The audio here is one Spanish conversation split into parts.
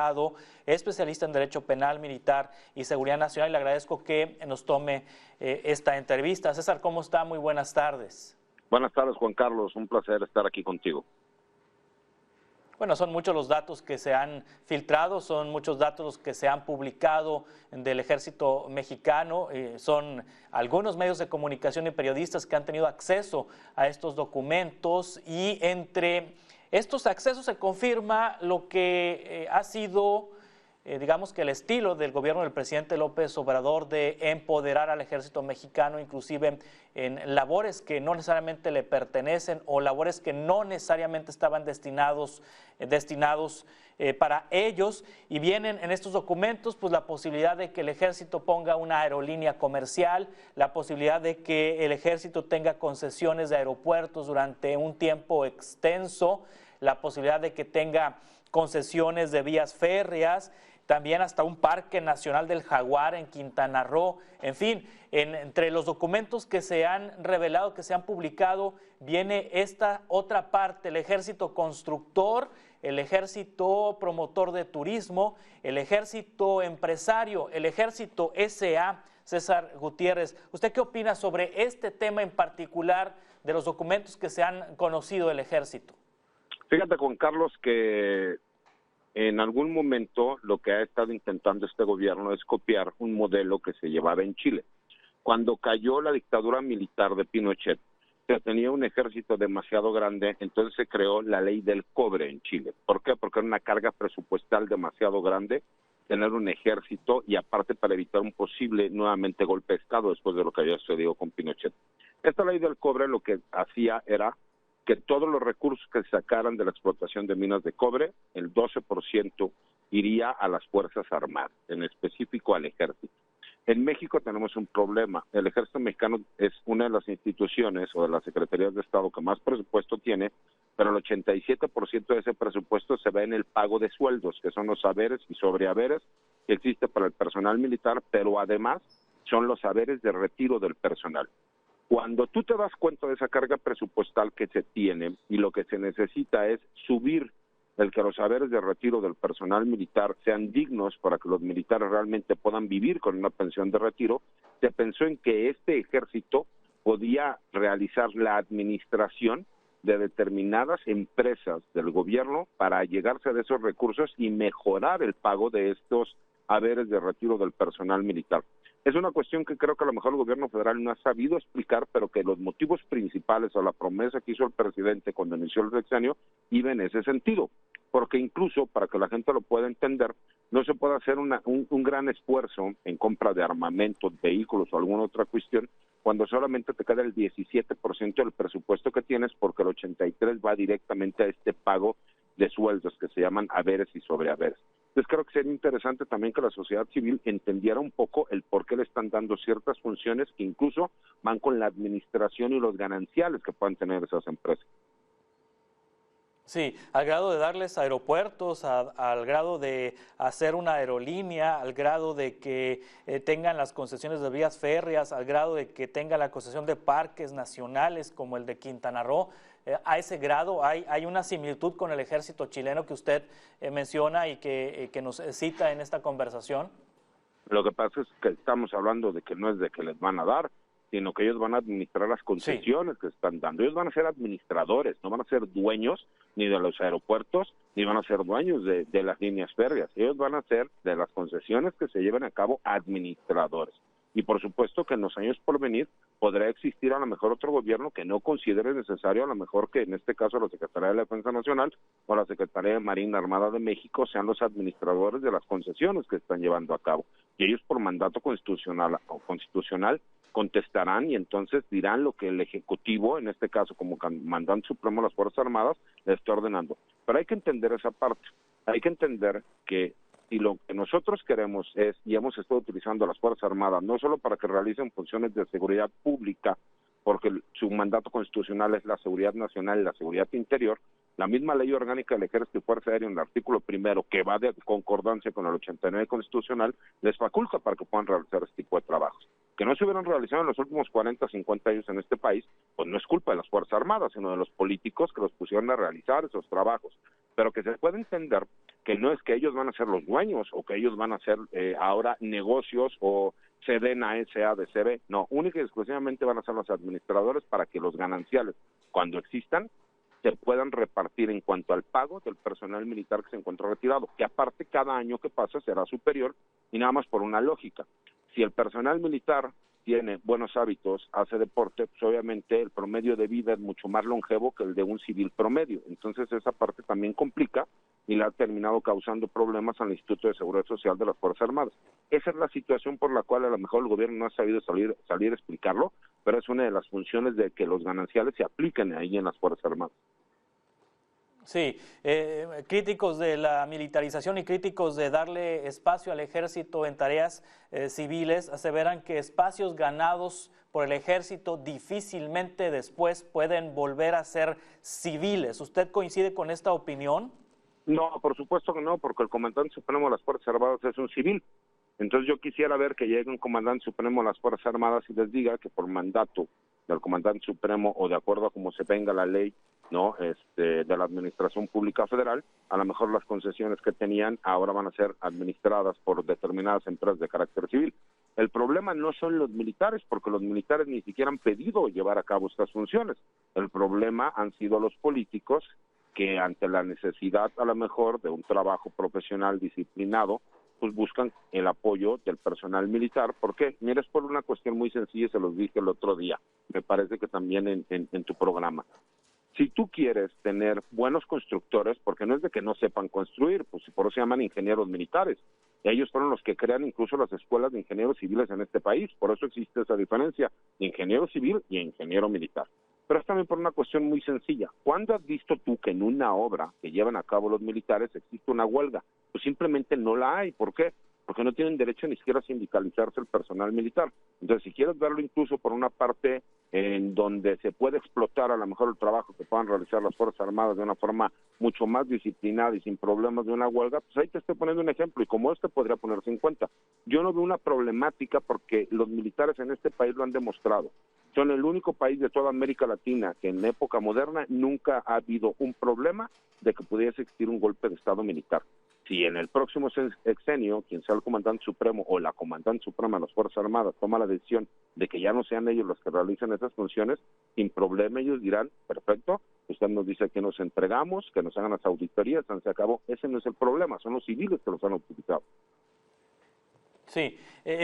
abogado, especialista en Derecho Penal, Militar y Seguridad Nacional. Y le agradezco que nos tome esta entrevista. César, ¿cómo está? Muy buenas tardes. Buenas tardes, Juan Carlos. Un placer estar aquí contigo. Bueno, son muchos los datos que se han filtrado, son muchos datos los que se han publicado del Ejército Mexicano, son algunos medios de comunicación y periodistas que han tenido acceso a estos documentos y entre estos accesos se confirma lo que ha sido, digamos que el estilo del gobierno del presidente López Obrador de empoderar al Ejército Mexicano, inclusive en labores que no necesariamente le pertenecen o labores que no necesariamente estaban destinados para ellos, y vienen en estos documentos pues la posibilidad de que el Ejército ponga una aerolínea comercial, la posibilidad de que el Ejército tenga concesiones de aeropuertos durante un tiempo extenso, la posibilidad de que tenga concesiones de vías férreas, también hasta un Parque Nacional del Jaguar en Quintana Roo. En fin, entre los documentos que se han revelado, que se han publicado, viene esta otra parte, el ejército constructor, el ejército promotor de turismo, el ejército empresario, el ejército SA. César Gutiérrez, ¿usted qué opina sobre este tema en particular de los documentos que se han conocido del ejército? Fíjate, Juan Carlos, que en algún momento lo que ha estado intentando este gobierno es copiar un modelo que se llevaba en Chile. Cuando cayó la dictadura militar de Pinochet, se tenía un ejército demasiado grande, entonces se creó la ley del cobre en Chile. ¿Por qué? Porque era una carga presupuestal demasiado grande tener un ejército, y aparte para evitar un posible nuevamente golpe de Estado después de lo que había sucedido con Pinochet. Esta ley del cobre lo que hacía era que todos los recursos que se sacaran de la explotación de minas de cobre, el 12% iría a las Fuerzas Armadas, en específico al Ejército. En México tenemos un problema. El Ejército Mexicano es una de las instituciones o de las secretarías de Estado que más presupuesto tiene, pero el 87% de ese presupuesto se ve en el pago de sueldos, que son los haberes y sobrehaberes que existe para el personal militar, pero además son los haberes de retiro del personal. Cuando tú te das cuenta de esa carga presupuestal que se tiene y lo que se necesita es subir el que los haberes de retiro del personal militar sean dignos para que los militares realmente puedan vivir con una pensión de retiro, se pensó en que este ejército podía realizar la administración de determinadas empresas del gobierno para llegarse de esos recursos y mejorar el pago de estos haberes de retiro del personal militar. Es una cuestión que creo que a lo mejor el gobierno federal no ha sabido explicar, pero que los motivos principales o la promesa que hizo el presidente cuando inició el sexenio iba en ese sentido, porque incluso, para que la gente lo pueda entender, no se puede hacer un gran esfuerzo en compra de armamentos, vehículos o alguna otra cuestión, cuando solamente te queda el 17% del presupuesto que tienes, porque el 83% va directamente a este pago de sueldos que se llaman haberes y sobrehaberes. Entonces creo que sería interesante también que la sociedad civil entendiera un poco el por qué le están dando ciertas funciones que incluso van con la administración y los gananciales que puedan tener esas empresas. Sí, al grado de darles aeropuertos, al grado de hacer una aerolínea, al grado de que tengan las concesiones de vías férreas, al grado de que tengan la concesión de parques nacionales como el de Quintana Roo. A ese grado hay una similitud con el ejército chileno que usted menciona y que nos cita en esta conversación. Lo que pasa es que estamos hablando de que no es de que les van a dar, sino que ellos van a administrar las concesiones que están dando. Ellos van a ser administradores, no van a ser dueños ni de los aeropuertos, ni van a ser dueños de las líneas férreas. Ellos van a ser de las concesiones que se lleven a cabo administradores. Y por supuesto que en los años por venir podrá existir a lo mejor otro gobierno que no considere necesario, a lo mejor que en este caso la Secretaría de la Defensa Nacional o la Secretaría de Marina Armada de México sean los administradores de las concesiones que están llevando a cabo. Y ellos por mandato constitucional contestarán y entonces dirán lo que el Ejecutivo, en este caso como comandante supremo de las Fuerzas Armadas, le está ordenando. Pero hay que entender esa parte. Hay que entender que si lo que nosotros queremos es, y hemos estado utilizando las Fuerzas Armadas, no solo para que realicen funciones de seguridad pública, porque su mandato constitucional es la seguridad nacional y la seguridad interior, la misma ley orgánica del Ejército y Fuerza Aérea en el artículo primero, que va de concordancia con el 89 constitucional, les faculta para que puedan realizar este tipo de trabajos. Que no se hubieran realizado en los últimos 40, 50 años en este país, pues no es culpa de las Fuerzas Armadas, sino de los políticos que los pusieron a realizar esos trabajos. Pero que se puede entender que no es que ellos van a ser los dueños o que ellos van a hacer ahora negocios o Sedena S.A. de CB, no, única y exclusivamente van a ser los administradores para que los gananciales, cuando existan, se puedan repartir en cuanto al pago del personal militar que se encuentra retirado, que aparte cada año que pasa será superior y nada más por una lógica. Si el personal militar tiene buenos hábitos, hace deporte, pues obviamente el promedio de vida es mucho más longevo que el de un civil promedio. Entonces esa parte también complica y le ha terminado causando problemas al Instituto de Seguridad Social de las Fuerzas Armadas. Esa es la situación por la cual a lo mejor el gobierno no ha sabido salir a explicarlo, pero es una de las funciones de que los gananciales se apliquen ahí en las Fuerzas Armadas. Sí, críticos de la militarización y críticos de darle espacio al ejército en tareas civiles aseveran que espacios ganados por el ejército difícilmente después pueden volver a ser civiles. ¿Usted coincide con esta opinión? No, por supuesto que no, porque el comandante supremo de las Fuerzas Armadas es un civil. Entonces yo quisiera ver que llegue un comandante supremo de las Fuerzas Armadas y les diga que por mandato del comandante supremo o de acuerdo a cómo se venga la ley, ¿no? De la Administración Pública Federal, a lo mejor las concesiones que tenían ahora van a ser administradas por determinadas empresas de carácter civil. El problema no son los militares, porque los militares ni siquiera han pedido llevar a cabo estas funciones. El problema han sido los políticos que ante la necesidad a lo mejor de un trabajo profesional disciplinado, pues buscan el apoyo del personal militar. ¿Por qué? Mira, es por una cuestión muy sencilla, se los dije el otro día, me parece que también en tu programa. Si tú quieres tener buenos constructores, porque no es de que no sepan construir, pues por eso se llaman ingenieros militares. Ellos fueron los que crean incluso las escuelas de ingenieros civiles en este país, por eso existe esa diferencia de ingeniero civil y ingeniero militar. Pero es también por una cuestión muy sencilla. ¿Cuándo has visto tú que en una obra que llevan a cabo los militares existe una huelga? Pues simplemente no la hay. ¿Por qué? Porque no tienen derecho ni siquiera a sindicalizarse el personal militar. Entonces, si quieres verlo incluso por una parte en donde se puede explotar a lo mejor el trabajo que puedan realizar las Fuerzas Armadas de una forma mucho más disciplinada y sin problemas de una huelga, pues ahí te estoy poniendo un ejemplo y como este podría ponerse en cuenta. Yo no veo una problemática porque los militares en este país lo han demostrado. Son el único país de toda América Latina que en la época moderna nunca ha habido un problema de que pudiese existir un golpe de Estado militar. Si en el próximo sexenio, quien sea el comandante supremo o la comandante suprema de las Fuerzas Armadas toma la decisión de que ya no sean ellos los que realicen esas funciones, sin problema ellos dirán, perfecto, usted nos dice que nos entregamos, que nos hagan las auditorías, se acabó. Ese no es el problema, son los civiles que los han utilizado. Sí,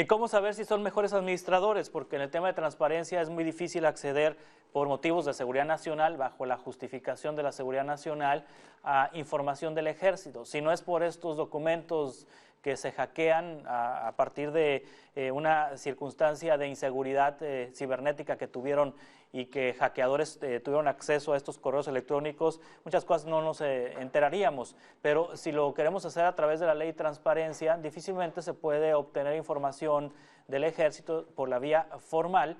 ¿cómo saber si son mejores administradores? Porque en el tema de transparencia es muy difícil acceder por motivos de seguridad nacional, bajo la justificación de la seguridad nacional, a información del ejército. Si no es por estos documentos que se hackean a partir de una circunstancia de inseguridad cibernética que tuvieron y que hackeadores tuvieron acceso a estos correos electrónicos, muchas cosas no nos enteraríamos. Pero si lo queremos hacer a través de la ley de transparencia, difícilmente se puede obtener información del ejército por la vía formal,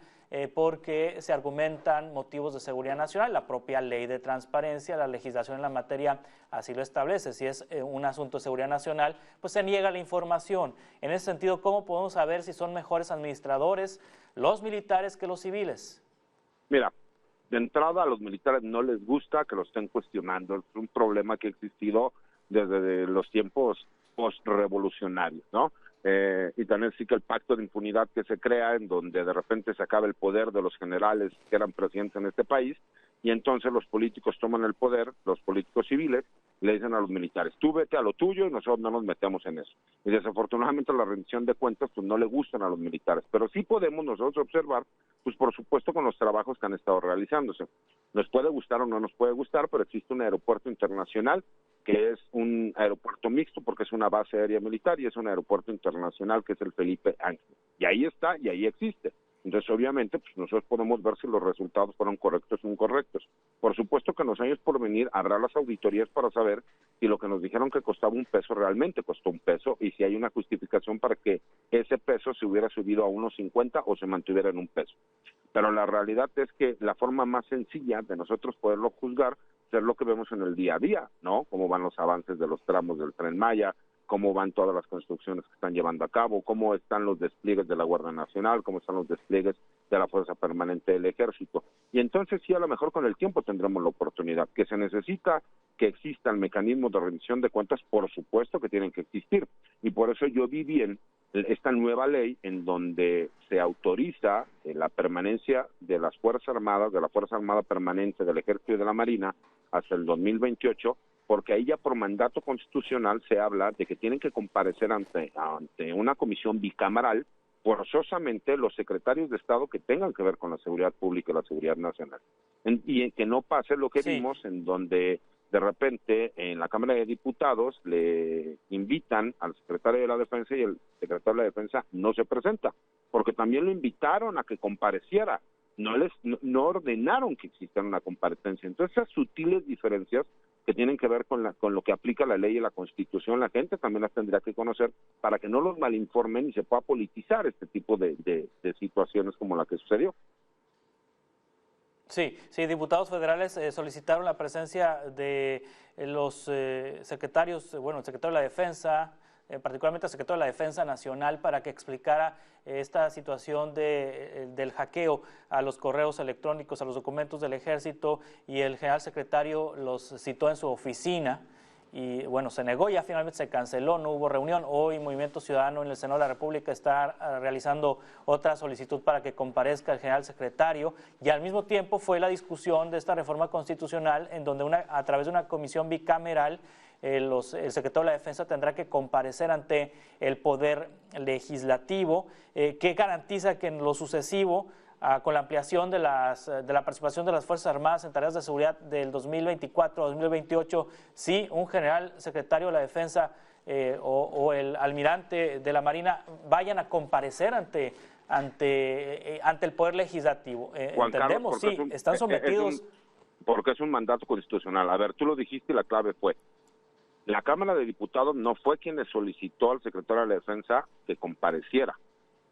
porque se argumentan motivos de seguridad nacional. La propia ley de transparencia, la legislación en la materia así lo establece. Si es un asunto de seguridad nacional, pues se niega la información. En ese sentido, ¿cómo podemos saber si son mejores administradores los militares que los civiles? Mira, de entrada a los militares no les gusta que lo estén cuestionando. Es un problema que ha existido desde los tiempos post-revolucionarios, ¿no? Y también sí que el pacto de impunidad que se crea, en donde de repente se acaba el poder de los generales que eran presidentes en este país, y entonces los políticos toman el poder, los políticos civiles, le dicen a los militares, tú vete a lo tuyo y nosotros no nos metemos en eso. Y desafortunadamente la rendición de cuentas pues no le gustan a los militares, pero sí podemos nosotros observar, pues por supuesto con los trabajos que han estado realizándose. Nos puede gustar o no nos puede gustar, pero existe un aeropuerto internacional que es un aeropuerto mixto porque es una base aérea militar y es un aeropuerto internacional que es el Felipe Ángeles. Y ahí está y ahí existe. Entonces, obviamente, pues nosotros podemos ver si los resultados fueron correctos o incorrectos. Por supuesto que en los años por venir habrá las auditorías para saber si lo que nos dijeron que costaba un peso realmente costó un peso y si hay una justificación para que ese peso se hubiera subido a 1.50 o se mantuviera en un peso. Pero la realidad es que la forma más sencilla de nosotros poderlo juzgar es lo que vemos en el día a día, ¿no? Cómo van los avances de los tramos del Tren Maya, cómo van todas las construcciones que están llevando a cabo, cómo están los despliegues de la Guardia Nacional, cómo están los despliegues de la Fuerza Permanente del Ejército. Y entonces sí, a lo mejor con el tiempo tendremos la oportunidad. Que se necesita que existan mecanismos de rendición de cuentas, por supuesto que tienen que existir. Y por eso yo vi bien esta nueva ley en donde se autoriza la permanencia de las Fuerzas Armadas, de la Fuerza Armada Permanente, del Ejército y de la Marina hasta el 2028, porque ahí ya por mandato constitucional se habla de que tienen que comparecer ante una comisión bicameral forzosamente los secretarios de Estado que tengan que ver con la seguridad pública y la seguridad nacional. Y que no pase lo que vimos en donde de repente en la Cámara de Diputados le invitan al secretario de la Defensa y el secretario de la Defensa no se presenta, porque también lo invitaron a que compareciera, no ordenaron que existiera una comparecencia. Entonces esas sutiles diferencias que tienen que ver con lo que aplica la ley y la Constitución, la gente también las tendría que conocer para que no los malinformen y se pueda politizar este tipo de situaciones como la que sucedió. Sí, diputados federales solicitaron la presencia de los secretarios, el secretario de la Defensa, particularmente el secretario de la Defensa Nacional, para que explicara esta situación del hackeo a los correos electrónicos, a los documentos del Ejército, y el general secretario los citó en su oficina. Y se negó, ya finalmente se canceló, no hubo reunión. Hoy Movimiento Ciudadano en el Senado de la República está realizando otra solicitud para que comparezca el general secretario, y al mismo tiempo fue la discusión de esta reforma constitucional en donde a través de una comisión bicameral el secretario de la Defensa tendrá que comparecer ante el Poder Legislativo, que garantiza que en lo sucesivo, con la ampliación de la participación de las Fuerzas Armadas en tareas de seguridad del 2024 a 2028, sí, un general secretario de la Defensa o el almirante de la Marina vayan a comparecer ante el Poder Legislativo. Entendemos, sí, están sometidos... Porque es un mandato constitucional. A ver, tú lo dijiste y la clave fue: la Cámara de Diputados no fue quien le solicitó al secretario de la Defensa que compareciera.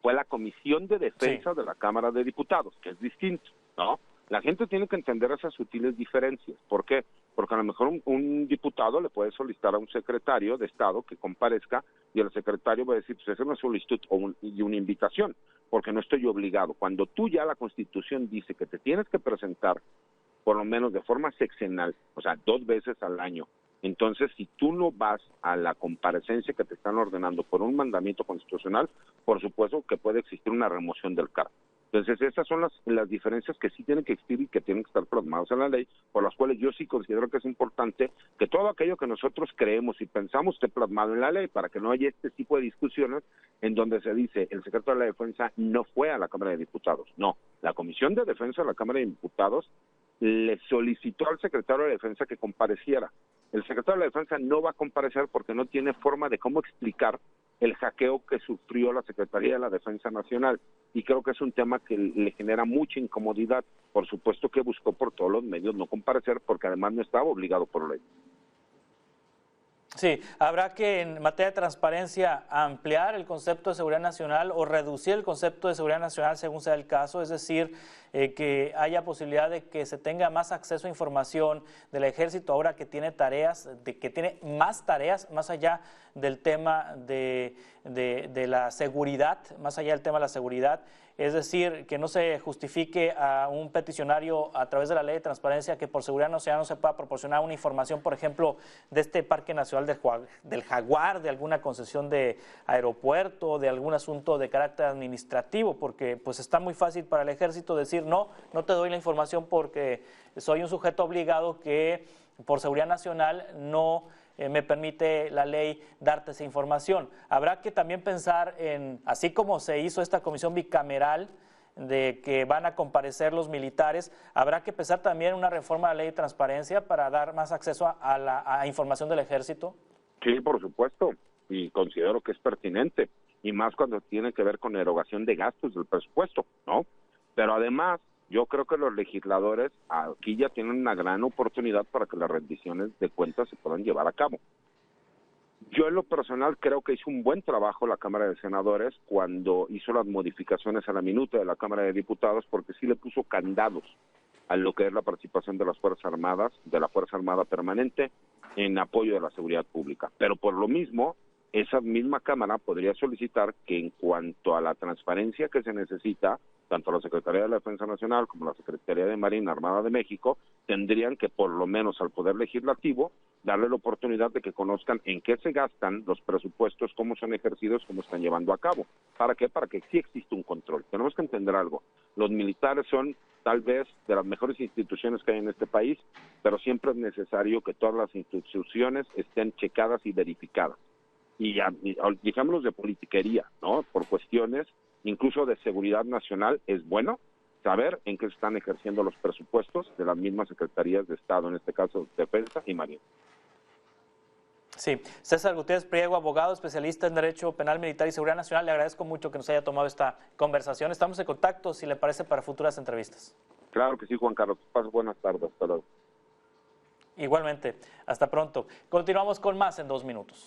Fue la Comisión de Defensa de la Cámara de Diputados, que es distinto, ¿no? La gente tiene que entender esas sutiles diferencias. ¿Por qué? Porque a lo mejor un diputado le puede solicitar a un secretario de Estado que comparezca, y el secretario va a decir, pues esa es una solicitud y una invitación, porque no estoy obligado. Cuando tú ya la Constitución dice que te tienes que presentar por lo menos de forma sexenal, o sea, 2 veces al año, entonces, si tú no vas a la comparecencia que te están ordenando por un mandamiento constitucional, por supuesto que puede existir una remoción del cargo. Entonces, esas son las diferencias que sí tienen que existir y que tienen que estar plasmadas en la ley, por las cuales yo sí considero que es importante que todo aquello que nosotros creemos y pensamos esté plasmado en la ley, para que no haya este tipo de discusiones en donde se dice el secretario de la Defensa no fue a la Cámara de Diputados. No, la Comisión de Defensa de la Cámara de Diputados le solicitó al secretario de Defensa que compareciera. El secretario de la Defensa no va a comparecer porque no tiene forma de cómo explicar el hackeo que sufrió la Secretaría de la Defensa Nacional, y creo que es un tema que le genera mucha incomodidad. Por supuesto que buscó por todos los medios no comparecer, porque además no estaba obligado por ley. Sí, habrá que en materia de transparencia ampliar el concepto de seguridad nacional o reducir el concepto de seguridad nacional según sea el caso, es decir, que haya posibilidad de que se tenga más acceso a información del Ejército ahora que tiene tareas, que tiene más tareas más allá del tema de la seguridad, más allá del tema de la seguridad. Es decir, que no se justifique a un peticionario a través de la ley de transparencia que por seguridad nacional no se pueda proporcionar una información, por ejemplo, de este Parque Nacional del Jaguar, de alguna concesión de aeropuerto, de algún asunto de carácter administrativo, porque pues está muy fácil para el Ejército decir no te doy la información porque soy un sujeto obligado que por seguridad nacional no me permite la ley darte esa información. Habrá que también pensar en, así como se hizo esta comisión bicameral de que van a comparecer los militares, habrá que pensar también en una reforma de la ley de transparencia para dar más acceso a la información del Ejército. Sí, por supuesto, y considero que es pertinente, y más cuando tiene que ver con erogación de gastos del presupuesto, ¿no? Pero además, yo creo que los legisladores aquí ya tienen una gran oportunidad para que las rendiciones de cuentas se puedan llevar a cabo. Yo en lo personal creo que hizo un buen trabajo la Cámara de Senadores cuando hizo las modificaciones a la minuta de la Cámara de Diputados, porque sí le puso candados a lo que es la participación de las Fuerzas Armadas, de la Fuerza Armada Permanente, en apoyo de la seguridad pública. Pero por lo mismo, esa misma Cámara podría solicitar que en cuanto a la transparencia que se necesita, tanto la Secretaría de la Defensa Nacional como la Secretaría de Marina Armada de México tendrían que, por lo menos al Poder Legislativo, darle la oportunidad de que conozcan en qué se gastan los presupuestos, cómo son ejercidos, cómo están llevando a cabo. ¿Para qué? Para que sí exista un control. Tenemos que entender algo. Los militares son tal vez de las mejores instituciones que hay en este país, pero siempre es necesario que todas las instituciones estén checadas y verificadas. Y dejémonos de politiquería, ¿no? Por cuestiones incluso de seguridad nacional, es bueno saber en qué se están ejerciendo los presupuestos de las mismas secretarías de Estado, en este caso Defensa y Marina. Sí, César Gutiérrez Priego, abogado, especialista en Derecho Penal Militar y Seguridad Nacional, le agradezco mucho que nos haya tomado esta conversación. Estamos en contacto, si le parece, para futuras entrevistas. Claro que sí, Juan Carlos. Paso buenas tardes. Hasta luego. Igualmente, hasta pronto. Continuamos con más en 2 minutos.